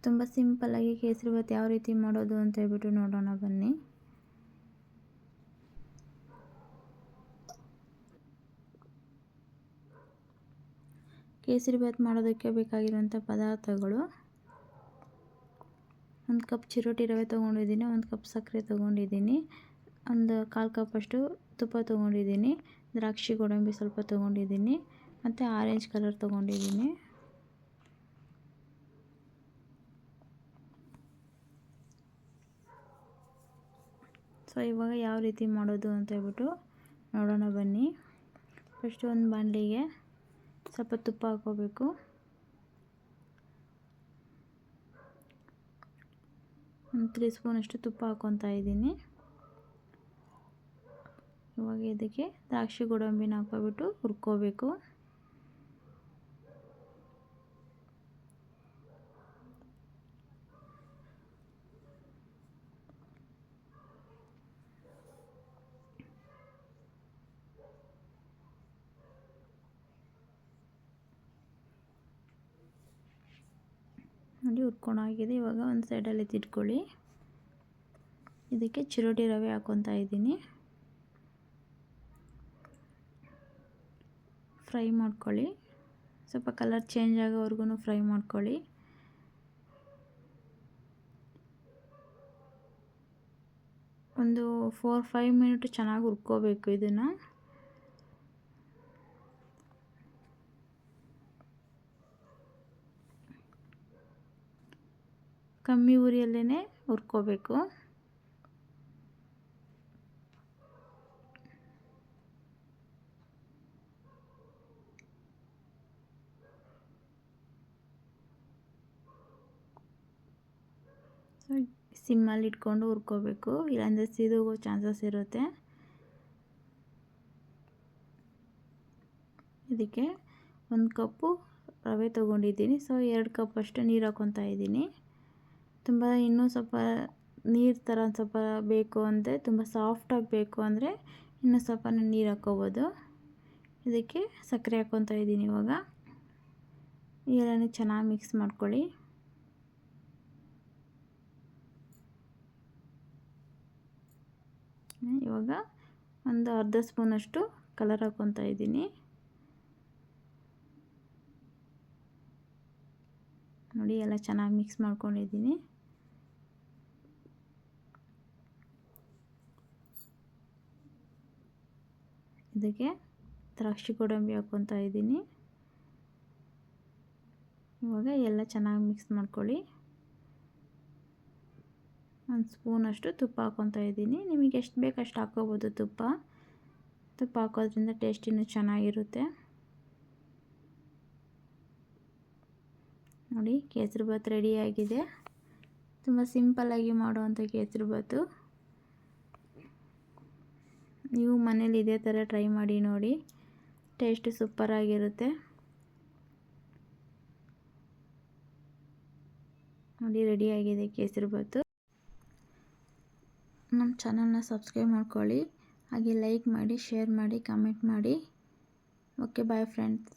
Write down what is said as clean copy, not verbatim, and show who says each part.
Speaker 1: ತುಂಬ ಸಿಂಪಲ್ಲಾಗಿ ಕೇಸರಿಬಾತ್ ಯಾವ ರೀತಿ ಮಾಡೋದು ಅಂತ ಹೇಳ್ಬಿಟ್ಟು ನೋಡೋಣ ಬನ್ನಿ. ಕೇಸರಿಬಾತ್ ಮಾಡೋದಕ್ಕೆ ಬೇಕಾಗಿರುವಂಥ ಪದಾರ್ಥಗಳು: 1 ಕಪ್ ಚಿರೋಟಿ ರವೆ ತೊಗೊಂಡಿದ್ದೀನಿ, 1 ಕಪ್ ಸಕ್ಕರೆ ತೊಗೊಂಡಿದ್ದೀನಿ, ಒಂದು 1/4 ಕಪ್ಪಷ್ಟು ತುಪ್ಪ ತೊಗೊಂಡಿದ್ದೀನಿ, ದ್ರಾಕ್ಷಿ ಗೋಡಂಬಿ ಸ್ವಲ್ಪ ತೊಗೊಂಡಿದ್ದೀನಿ ಮತ್ತು ಆರೆಂಜ್ ಕಲರ್ ತೊಗೊಂಡಿದ್ದೀನಿ. ಸೊ ಇವಾಗ ಯಾವ ರೀತಿ ಮಾಡೋದು ಅಂತ ಹೇಳ್ಬಿಟ್ಟು ನೋಡೋಣ ಬನ್ನಿ. ಫಸ್ಟು ಒಂದು ಬಾಣಲಿಗೆ ಸ್ವಲ್ಪ ತುಪ್ಪ ಹಾಕ್ಕೋಬೇಕು. ಒಂದು 3 ಸ್ಪೂನಷ್ಟು ತುಪ್ಪ ಹಾಕ್ಕೊತಾ ಇದ್ದೀನಿ. ಇವಾಗ ಇದಕ್ಕೆ ದ್ರಾಕ್ಷಿ ಗೋಡಂಬಿನ ಹಾಕ್ಕೊಬಿಟ್ಟು ಹುರ್ಕೋಬೇಕು. ನೋಡಿ ಹುರ್ಕೊಂಡಾಗಿದೆ. ಇವಾಗ ಒಂದು ಸೈಡಲ್ಲಿ ಎತ್ತಿಟ್ಕೊಳ್ಳಿ. ಇದಕ್ಕೆ ಚಿರೋಟಿ ರವೆ ಹಾಕ್ಕೊತಾ ಇದ್ದೀನಿ. ಫ್ರೈ ಮಾಡ್ಕೊಳ್ಳಿ. ಸ್ವಲ್ಪ ಕಲರ್ ಚೇಂಜ್ ಆಗೋವರೆಗೂ ಫ್ರೈ ಮಾಡ್ಕೊಳ್ಳಿ. ಒಂದು 4-5 ಮಿನಿಟ್ ಚೆನ್ನಾಗಿ ಹುರ್ಕೋಬೇಕು ಇದನ್ನು. ಕಮ್ಮಿ ಉರಿಯಲ್ಲೇ ಹುರ್ಕೋಬೇಕು. ಸಿಮ್ಮಲ್ಲಿ ಇಟ್ಕೊಂಡು ಹುರ್ಕೋಬೇಕು, ಇಲ್ಲಾಂದರೆ ಸಿದೋಗೋ ಚಾನ್ಸಸ್ ಇರುತ್ತೆ. ಇದಕ್ಕೆ 1 ಕಪ್ಪು ರವೆ ತೊಗೊಂಡಿದ್ದೀನಿ. ಸೊ 2 ಕಪ್ಪಷ್ಟು ನೀರು ಹಾಕ್ಕೊತಾ ಇದ್ದೀನಿ. ತುಂಬ ಇನ್ನೂ ಸ್ವಲ್ಪ ನೀರು ಥರ ಸ್ವಲ್ಪ ಬೇಕು ಅಂದರೆ, ತುಂಬ ಸಾಫ್ಟಾಗಿ ಬೇಕು ಅಂದರೆ ಇನ್ನೂ ಸ್ವಲ್ಪ ನೀರು ಹಾಕ್ಕೋಬೋದು. ಇದಕ್ಕೆ ಸಕ್ಕರೆ ಹಾಕ್ಕೊತಾ ಇದ್ದೀನಿ. ಇವಾಗ ಎಲ್ಲನೂ ಚೆನ್ನಾಗಿ ಮಿಕ್ಸ್ ಮಾಡ್ಕೊಳ್ಳಿ. ಇವಾಗ ಒಂದು ಅರ್ಧ ಸ್ಪೂನಷ್ಟು ಕಲರ್ ಹಾಕ್ಕೊತಾ ಇದ್ದೀನಿ. ನೋಡಿ ಎಲ್ಲ ಚೆನ್ನಾಗಿ ಮಿಕ್ಸ್ ಮಾಡ್ಕೊಂಡಿದ್ದೀನಿ. ಇದಕ್ಕೆ ದ್ರಾಕ್ಷಿ ಗೋಡಂಬಿ ಹಾಕ್ಕೊತಾ ಇದ್ದೀನಿ. ಇವಾಗ ಎಲ್ಲ ಚೆನ್ನಾಗಿ ಮಿಕ್ಸ್ ಮಾಡ್ಕೊಳ್ಳಿ. 1 ಸ್ಪೂನಷ್ಟು ತುಪ್ಪ ಹಾಕ್ಕೊತಾ ಇದ್ದೀನಿ. ನಿಮಗೆ ಎಷ್ಟು ಬೇಕು ಅಷ್ಟು ಹಾಕ್ಕೋಬೋದು. ತುಪ್ಪ ಹಾಕೋದ್ರಿಂದ ಟೇಸ್ಟ್ ಇನ್ನೂ ಚೆನ್ನಾಗಿರುತ್ತೆ. ನೋಡಿ ಕೇಸರಿಬಾತ್ ರೆಡಿಯಾಗಿದೆ. ತುಂಬ ಸಿಂಪಲ್ಲಾಗಿ ಮಾಡುವಂಥ ಕೇಸರಿಬಾತು. ನೀವು ಮನೇಲಿ ಇದೇ ಥರ ಟ್ರೈ ಮಾಡಿ ನೋಡಿ, ಟೇಸ್ಟ್ ಸೂಪರಾಗಿರುತ್ತೆ. ನೋಡಿ ರೆಡಿಯಾಗಿದೆ ಕೇಸರಿಬಾತು. ನಮ್ಮ ಚಾನಲ್ನ ಸಬ್ಸ್ಕ್ರೈಬ್ ಮಾಡ್ಕೊಳ್ಳಿ, ಹಾಗೆ ಲೈಕ್ ಮಾಡಿ, ಶೇರ್ ಮಾಡಿ, ಕಮೆಂಟ್ ಮಾಡಿ. Okay, bye friends.